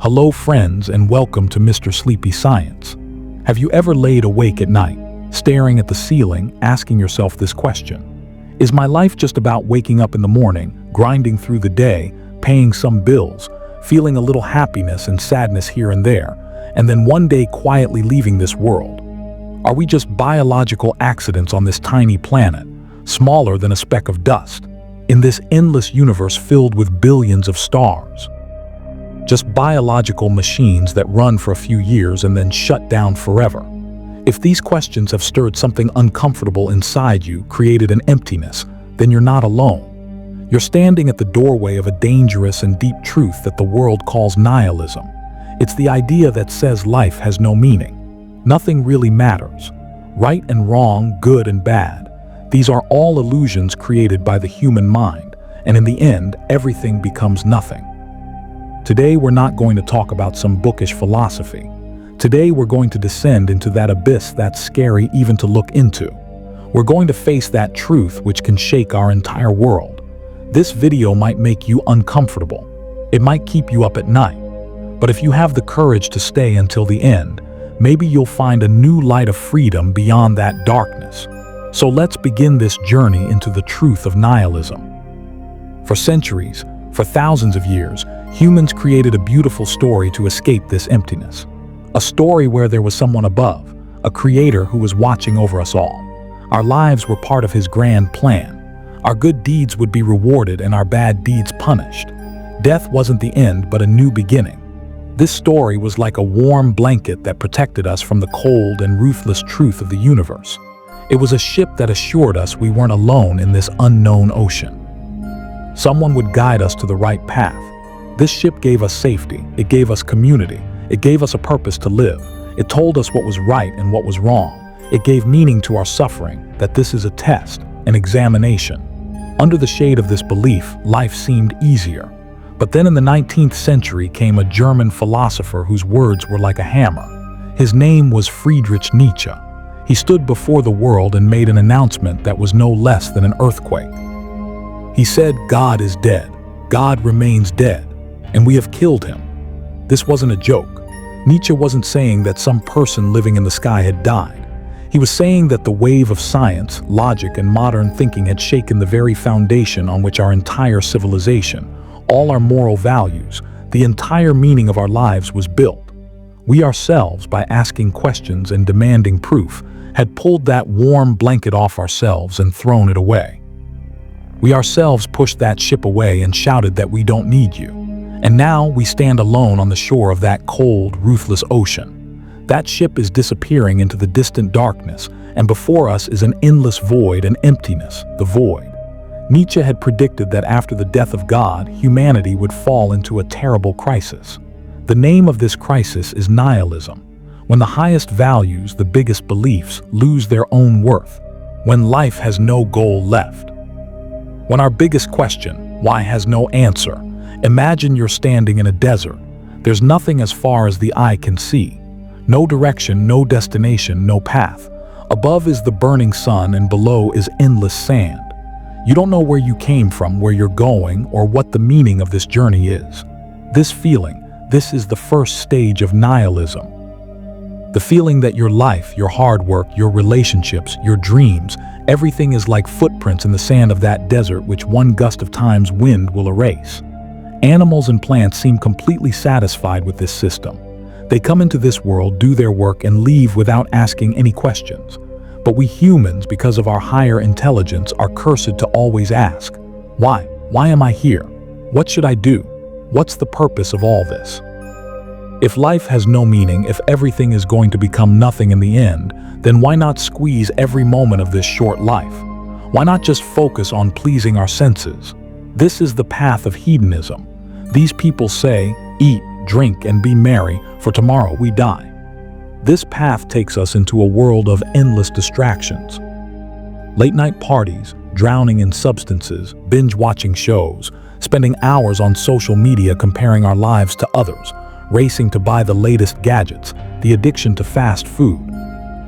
Hello friends and welcome to Mr. Sleepy Science. Have you ever laid awake at night, staring at the ceiling, asking yourself this question? Is my life just about waking up in the morning, grinding through the day, paying some bills, feeling a little happiness and sadness here and there, and then one day quietly leaving this world? Are we just biological accidents on this tiny planet, smaller than a speck of dust, in this endless universe filled with billions of stars? Just biological machines that run for a few years and then shut down forever. If these questions have stirred something uncomfortable inside you, created an emptiness, then you're not alone. You're standing at the doorway of a dangerous and deep truth that the world calls nihilism. It's the idea that says life has no meaning. Nothing really matters. Right and wrong, good and bad. These are all illusions created by the human mind, and in the end, everything becomes nothing. Today we're not going to talk about some bookish philosophy. Today we're going to descend into that abyss that's scary even to look into. We're going to face that truth which can shake our entire world. This video might make you uncomfortable. It might keep you up at night. But if you have the courage to stay until the end, maybe you'll find a new light of freedom beyond that darkness. So let's begin this journey into the truth of nihilism. For centuries, for thousands of years, humans created a beautiful story to escape this emptiness. A story where there was someone above, a creator who was watching over us all. Our lives were part of his grand plan. Our good deeds would be rewarded and our bad deeds punished. Death wasn't the end, but a new beginning. This story was like a warm blanket that protected us from the cold and ruthless truth of the universe. It was a ship that assured us we weren't alone in this unknown ocean. Someone would guide us to the right path. This ship gave us safety, it gave us community, it gave us a purpose to live. It told us what was right and what was wrong. It gave meaning to our suffering, that this is a test, an examination. Under the shade of this belief, life seemed easier. But then in the 19th century came a German philosopher whose words were like a hammer. His name was Friedrich Nietzsche. He stood before the world and made an announcement that was no less than an earthquake. He said, "God is dead. God remains dead. And we have killed him." This wasn't a joke. Nietzsche wasn't saying that some person living in the sky had died. He was saying that the wave of science, logic, and modern thinking had shaken the very foundation on which our entire civilization, all our moral values, the entire meaning of our lives was built. We ourselves, by asking questions and demanding proof, had pulled that warm blanket off ourselves and thrown it away. We ourselves pushed that ship away and shouted that we don't need you. And now we stand alone on the shore of that cold, ruthless ocean. That ship is disappearing into the distant darkness, and before us is an endless void and emptiness, the void. Nietzsche had predicted that after the death of God, humanity would fall into a terrible crisis. The name of this crisis is nihilism. When the highest values, the biggest beliefs, lose their own worth. When life has no goal left. When our biggest question, why, has no answer. Imagine you're standing in a desert. There's nothing as far as the eye can see. No direction, no destination, no path. Above is the burning sun and below is endless sand. You don't know where you came from, where you're going, or what the meaning of this journey is. This feeling, this is the first stage of nihilism. The feeling that your life, your hard work, your relationships, your dreams, everything is like footprints in the sand of that desert which one gust of time's wind will erase. Animals and plants seem completely satisfied with this system. They come into this world, do their work, and leave without asking any questions. But we humans, because of our higher intelligence, are cursed to always ask, why? Why am I here? What should I do? What's the purpose of all this? If life has no meaning, if everything is going to become nothing in the end, then why not squeeze every moment of this short life? Why not just focus on pleasing our senses? This is the path of hedonism. These people say, eat, drink, and be merry, for tomorrow we die. This path takes us into a world of endless distractions. Late-night parties, drowning in substances, binge-watching shows, spending hours on social media comparing our lives to others, racing to buy the latest gadgets, the addiction to fast food.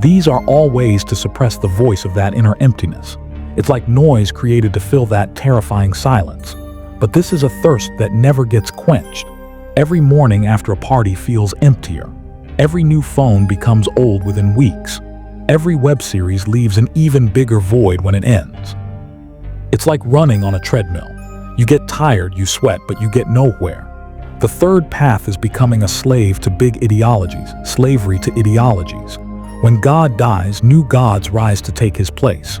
These are all ways to suppress the voice of that inner emptiness. It's like noise created to fill that terrifying silence. But this is a thirst that never gets quenched. Every morning after a party feels emptier. Every new phone becomes old within weeks. Every web series leaves an even bigger void when it ends. It's like running on a treadmill. You get tired, you sweat, but you get nowhere. The third path is becoming a slave to big ideologies, slavery to ideologies. When God dies, new gods rise to take his place.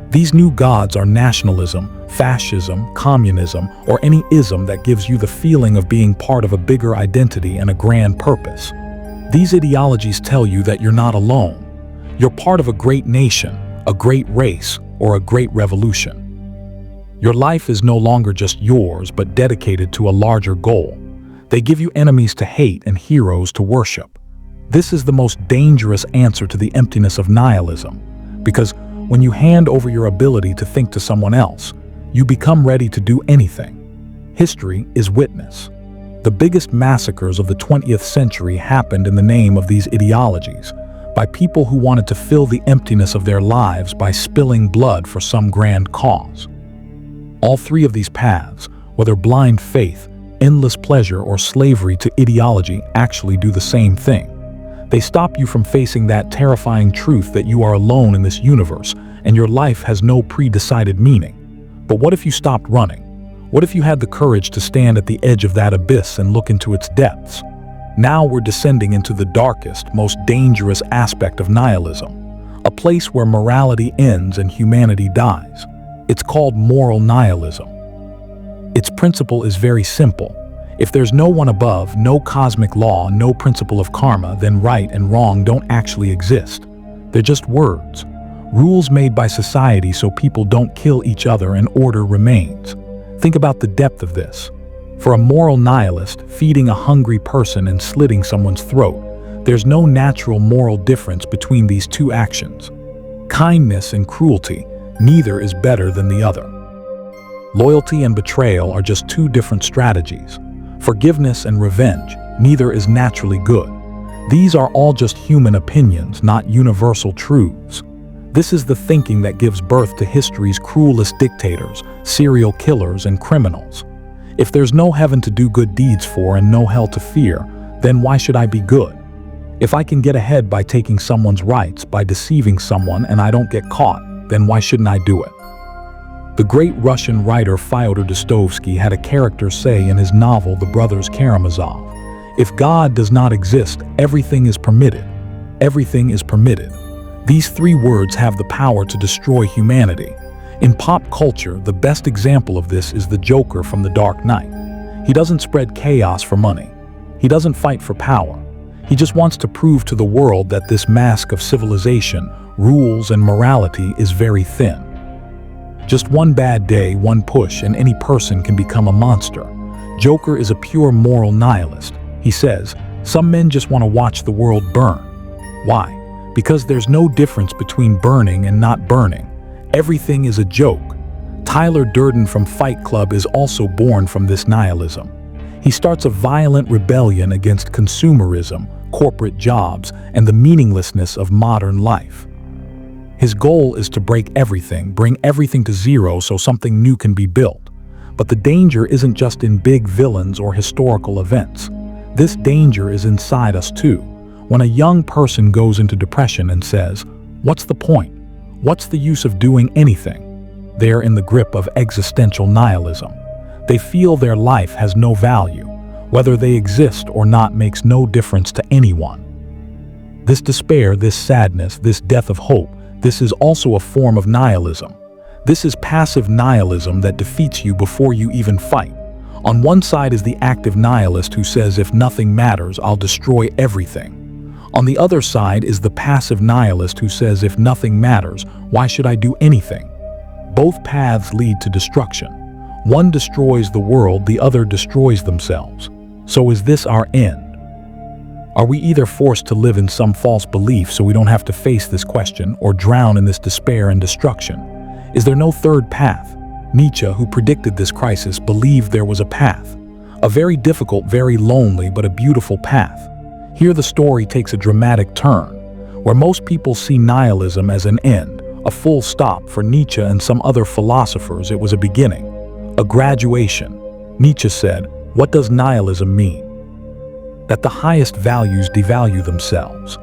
These new gods are nationalism, fascism, communism, or any ism that gives you the feeling of being part of a bigger identity and a grand purpose. These ideologies tell you that you're not alone. You're part of a great nation, a great race, or a great revolution. Your life is no longer just yours, but dedicated to a larger goal. They give you enemies to hate and heroes to worship. This is the most dangerous answer to the emptiness of nihilism, because when you hand over your ability to think to someone else, you become ready to do anything. History is witness. The biggest massacres of the 20th century happened in the name of these ideologies, by people who wanted to fill the emptiness of their lives by spilling blood for some grand cause. All three of these paths, whether blind faith, endless pleasure, or slavery to ideology, actually do the same thing. They stop you from facing that terrifying truth that you are alone in this universe and your life has no pre-decided meaning. But what if you stopped running? What if you had the courage to stand at the edge of that abyss and look into its depths? Now we're descending into the darkest, most dangerous aspect of nihilism, a place where morality ends and humanity dies. It's called moral nihilism. Its principle is very simple. If there's no one above, no cosmic law, no principle of karma, then right and wrong don't actually exist. They're just words. Rules made by society so people don't kill each other and order remains. Think about the depth of this. For a moral nihilist, feeding a hungry person and slitting someone's throat, there's no natural moral difference between these two actions. Kindness and cruelty, neither is better than the other. Loyalty and betrayal are just two different strategies. Forgiveness and revenge, neither is naturally good. These are all just human opinions, not universal truths. This is the thinking that gives birth to history's cruelest dictators, serial killers, and criminals. If there's no heaven to do good deeds for and no hell to fear, then why should I be good? If I can get ahead by taking someone's rights, by deceiving someone, and I don't get caught, then why shouldn't I do it? The great Russian writer Fyodor Dostoevsky had a character say in his novel The Brothers Karamazov, "If God does not exist, everything is permitted. Everything is permitted." These three words have the power to destroy humanity. In pop culture, the best example of this is the Joker from The Dark Knight. He doesn't spread chaos for money. He doesn't fight for power. He just wants to prove to the world that this mask of civilization, rules, and morality is very thin. Just one bad day, one push, and any person can become a monster. Joker is a pure moral nihilist. He says, some men just want to watch the world burn. Why? Because there's no difference between burning and not burning. Everything is a joke. Tyler Durden from Fight Club is also born from this nihilism. He starts a violent rebellion against consumerism, corporate jobs, and the meaninglessness of modern life. His goal is to break everything, bring everything to zero so something new can be built. But the danger isn't just in big villains or historical events. This danger is inside us too. When a young person goes into depression and says, "What's the point? What's the use of doing anything?" They're in the grip of existential nihilism. They feel their life has no value. Whether they exist or not makes no difference to anyone. This despair, this sadness, this death of hope, this is also a form of nihilism. This is passive nihilism that defeats you before you even fight. On one side is the active nihilist who says, if nothing matters, I'll destroy everything. On the other side is the passive nihilist who says, if nothing matters, why should I do anything? Both paths lead to destruction. One destroys the world, the other destroys themselves. So is this our end? Are we either forced to live in some false belief so we don't have to face this question, or drown in this despair and destruction? Is there no third path? Nietzsche, who predicted this crisis, believed there was a path. A very difficult, very lonely, but a beautiful path. Here the story takes a dramatic turn. Where most people see nihilism as an end, a full stop, for Nietzsche and some other philosophers it was a beginning, a graduation. Nietzsche said, "What does nihilism mean? that the highest values devalue themselves.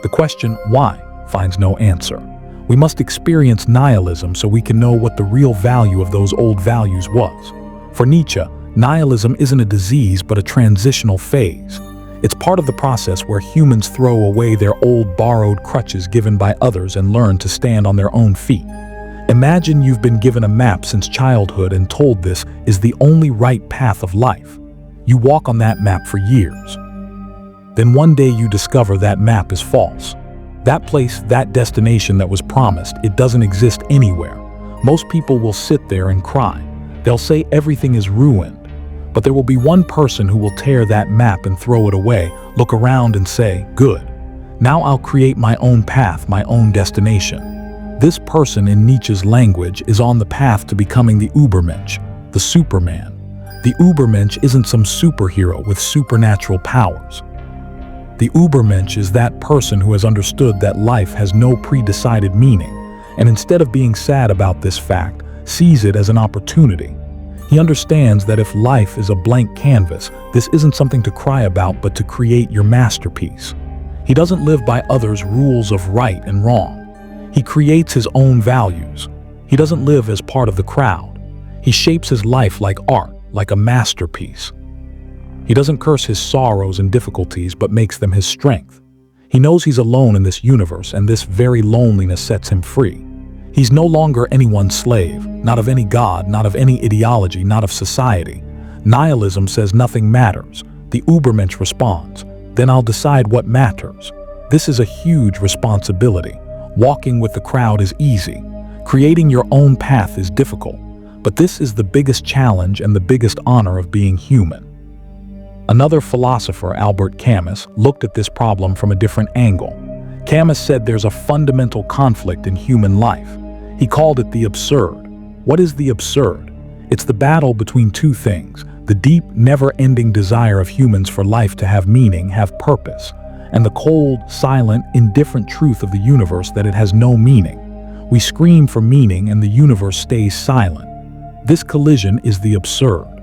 The question, why, finds no answer. We must experience nihilism so we can know what the real value of those old values was. For Nietzsche, nihilism isn't a disease but a transitional phase. It's part of the process where humans throw away their old borrowed crutches given by others and learn to stand on their own feet. Imagine you've been given a map since childhood and told this is the only right path of life. You walk on that map for years. Then one day you discover that map is false. That place, that destination that was promised, it doesn't exist anywhere. Most people will sit there and cry. They'll say everything is ruined. But there will be one person who will tear that map and throw it away, look around and say, good. Now I'll create my own path, my own destination. This person, in Nietzsche's language, is on the path to becoming the Übermensch, the Superman. The Übermensch isn't some superhero with supernatural powers. The Übermensch is that person who has understood that life has no pre-decided meaning, and instead of being sad about this fact, sees it as an opportunity. He understands that if life is a blank canvas, this isn't something to cry about but to create your masterpiece. He doesn't live by others' rules of right and wrong. He creates his own values. He doesn't live as part of the crowd. He shapes his life like art, like a masterpiece. He doesn't curse his sorrows and difficulties but makes them his strength. He knows he's alone in this universe, and this very loneliness sets him free. He's no longer anyone's slave, not of any god, not of any ideology, not of society. Nihilism says nothing matters. The Übermensch responds, then I'll decide what matters. This is a huge responsibility. Walking with the crowd is easy. Creating your own path is difficult. But this is the biggest challenge and the biggest honor of being human. Another philosopher, Albert Camus, looked at this problem from a different angle. Camus said there's a fundamental conflict in human life. He called it the absurd. What is the absurd? It's the battle between two things: the deep, never-ending desire of humans for life to have meaning, have purpose, and the cold, silent, indifferent truth of the universe that it has no meaning. We scream for meaning and the universe stays silent. This collision is the absurd.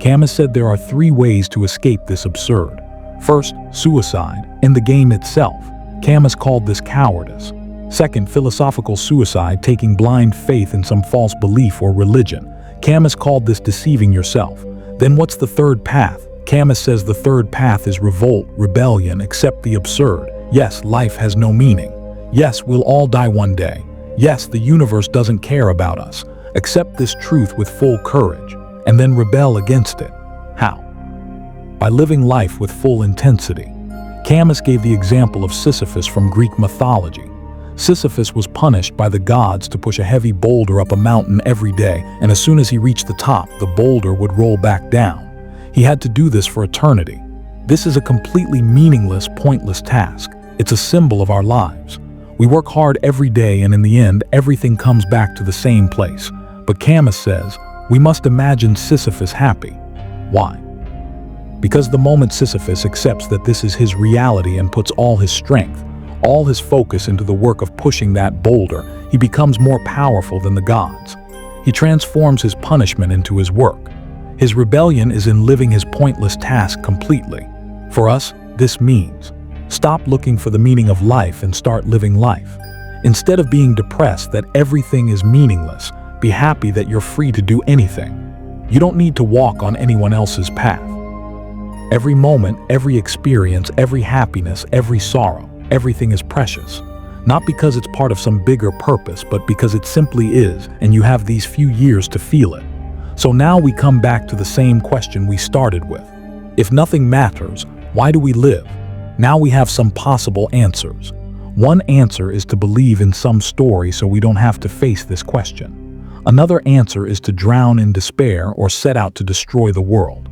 Camus said there are three ways to escape this absurd. First, suicide, and the game itself. Camus called this cowardice. Second, philosophical suicide, taking blind faith in some false belief or religion. Camus called this deceiving yourself. Then what's the third path? Camus says the third path is revolt, rebellion, accept the absurd. Yes, life has no meaning. Yes, we'll all die one day. Yes, the universe doesn't care about us. Accept this truth with full courage, and then rebel against it. How? By living life with full intensity. Camus gave the example of Sisyphus from Greek mythology. Sisyphus was punished by the gods to push a heavy boulder up a mountain every day, and as soon as he reached the top, the boulder would roll back down. He had to do this for eternity. This is a completely meaningless, pointless task. It's a symbol of our lives. We work hard every day, and in the end, everything comes back to the same place. But Camus says, we must imagine Sisyphus happy. Why? Because the moment Sisyphus accepts that this is his reality and puts all his strength, all his focus into the work of pushing that boulder, he becomes more powerful than the gods. He transforms his punishment into his work. His rebellion is in living his pointless task completely. For us, this means stop looking for the meaning of life and start living life. Instead of being depressed that everything is meaningless, be happy that you're free to do anything. You don't need to walk on anyone else's path. Every moment, every experience, every happiness, every sorrow, everything is precious. Not because it's part of some bigger purpose, but because it simply is, and you have these few years to feel it. So now we come back to the same question we started with. If nothing matters, why do we live? Now we have some possible answers. One answer is to believe in some story so we don't have to face this question. Another answer is to drown in despair or set out to destroy the world.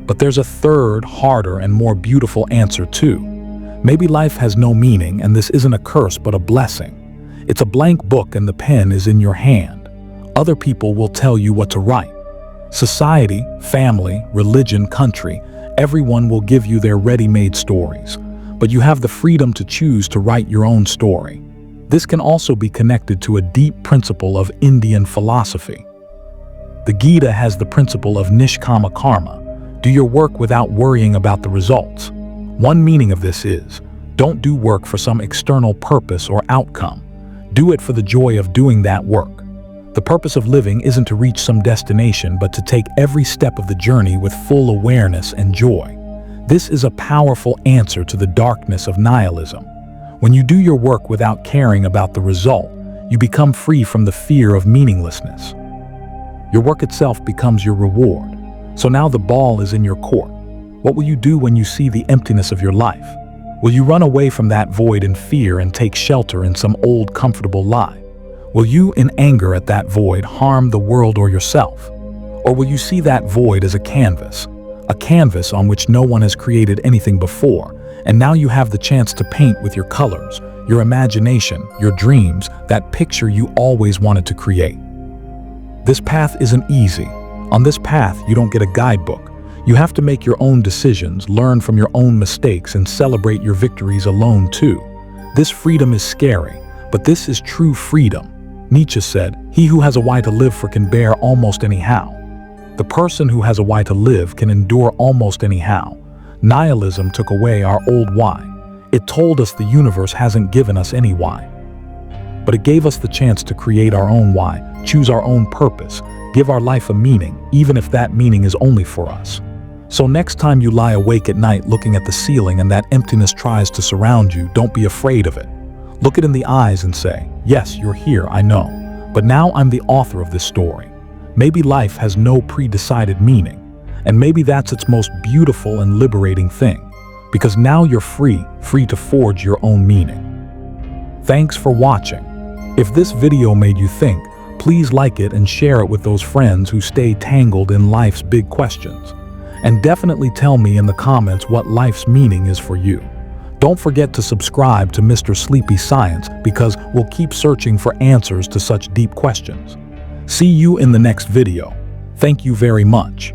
But there's a third, harder, and more beautiful answer too. Maybe life has no meaning, and this isn't a curse but a blessing. It's a blank book and the pen is in your hand. Other people will tell you what to write. Society, family, religion, country, everyone will give you their ready-made stories. But you have the freedom to choose to write your own story. This can also be connected to a deep principle of Indian philosophy. The Gita has the principle of nishkama karma. Do your work without worrying about the results. One meaning of this is, don't do work for some external purpose or outcome. Do it for the joy of doing that work. The purpose of living isn't to reach some destination, but to take every step of the journey with full awareness and joy. This is a powerful answer to the darkness of nihilism. When you do your work without caring about the result, you become free from the fear of meaninglessness. Your work itself becomes your reward. So now the ball is in your court. What will you do when you see the emptiness of your life? Will you run away from that void in fear and take shelter in some old comfortable lie? Will you, in anger at that void, harm the world or yourself? Or will you see that void as a canvas on which no one has created anything before, and now you have the chance to paint with your colors, your imagination, your dreams, that picture you always wanted to create? This path isn't easy. On this path, you don't get a guidebook. You have to make your own decisions, learn from your own mistakes, and celebrate your victories alone too. This freedom is scary, but this is true freedom. Nietzsche said, "He who has a why to live for can bear almost anyhow." The person who has a why to live can endure almost anyhow. Nihilism took away our old why. It told us the universe hasn't given us any why. But it gave us the chance to create our own why, choose our own purpose, give our life a meaning, even if that meaning is only for us. So next time you lie awake at night looking at the ceiling and that emptiness tries to surround you, don't be afraid of it. Look it in the eyes and say, yes, you're here, I know, but now I'm the author of this story. Maybe life has no pre-decided meaning, and maybe that's its most beautiful and liberating thing, because now you're free to forge your own meaning. Thanks for watching. If this video made you think, please like it and share it with those friends who stay tangled in life's big questions. And definitely tell me in the comments what life's meaning is for you. Don't forget to subscribe to Mr. Sleepy Science, because we'll keep searching for answers to such deep questions. See you in the next video. Thank you very much.